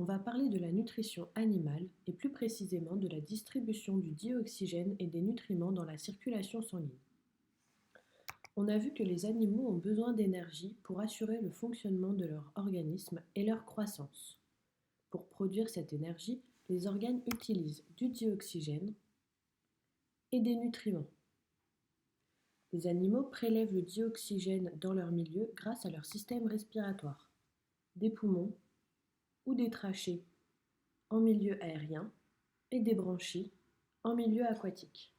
va parler de la nutrition animale et plus précisément de la distribution du dioxygène et des nutriments dans la circulation sanguine. On a vu que les animaux ont besoin d'énergie pour assurer le fonctionnement de leur organisme et leur croissance. Pour produire cette énergie, les organes utilisent du dioxygène et des nutriments. Les animaux prélèvent le dioxygène dans leur milieu grâce à leur système respiratoire, des poumons ou des trachées en milieu aérien et des branchies en milieu aquatique.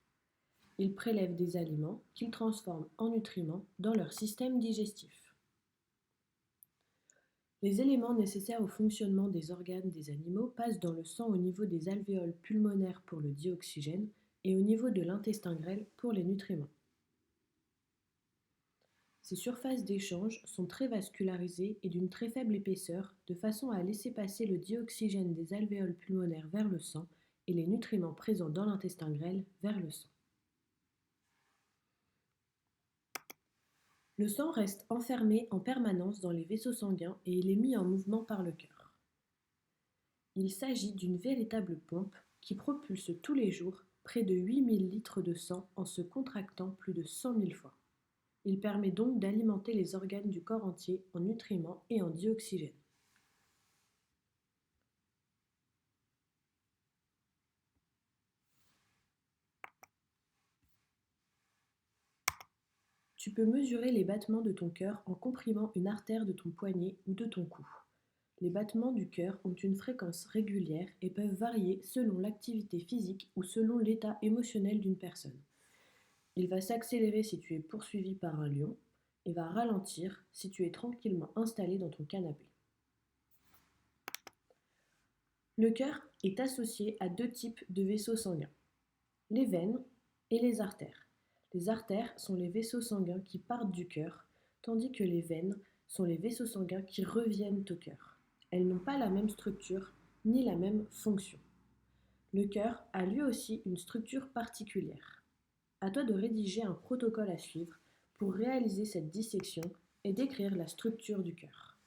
Ils prélèvent des aliments qu'ils transforment en nutriments dans leur système digestif. Les éléments nécessaires au fonctionnement des organes des animaux passent dans le sang au niveau des alvéoles pulmonaires pour le dioxygène et au niveau de l'intestin grêle pour les nutriments. Ces surfaces d'échange sont très vascularisées et d'une très faible épaisseur, de façon à laisser passer le dioxygène des alvéoles pulmonaires vers le sang et les nutriments présents dans l'intestin grêle vers le sang. Le sang reste enfermé en permanence dans les vaisseaux sanguins et il est mis en mouvement par le cœur. Il s'agit d'une véritable pompe qui propulse tous les jours près de 8000 litres de sang en se contractant plus de 100 000 fois. Il permet donc d'alimenter les organes du corps entier en nutriments et en dioxygène. Tu peux mesurer les battements de ton cœur en comprimant une artère de ton poignet ou de ton cou. Les battements du cœur ont une fréquence régulière et peuvent varier selon l'activité physique ou selon l'état émotionnel d'une personne. Il va s'accélérer si tu es poursuivi par un lion et va ralentir si tu es tranquillement installé dans ton canapé. Le cœur est associé à deux types de vaisseaux sanguins, les veines et les artères. Les artères sont les vaisseaux sanguins qui partent du cœur, tandis que les veines sont les vaisseaux sanguins qui reviennent au cœur. Elles n'ont pas la même structure ni la même fonction. Le cœur a lui aussi une structure particulière. À toi de rédiger un protocole à suivre pour réaliser cette dissection et décrire la structure du cœur.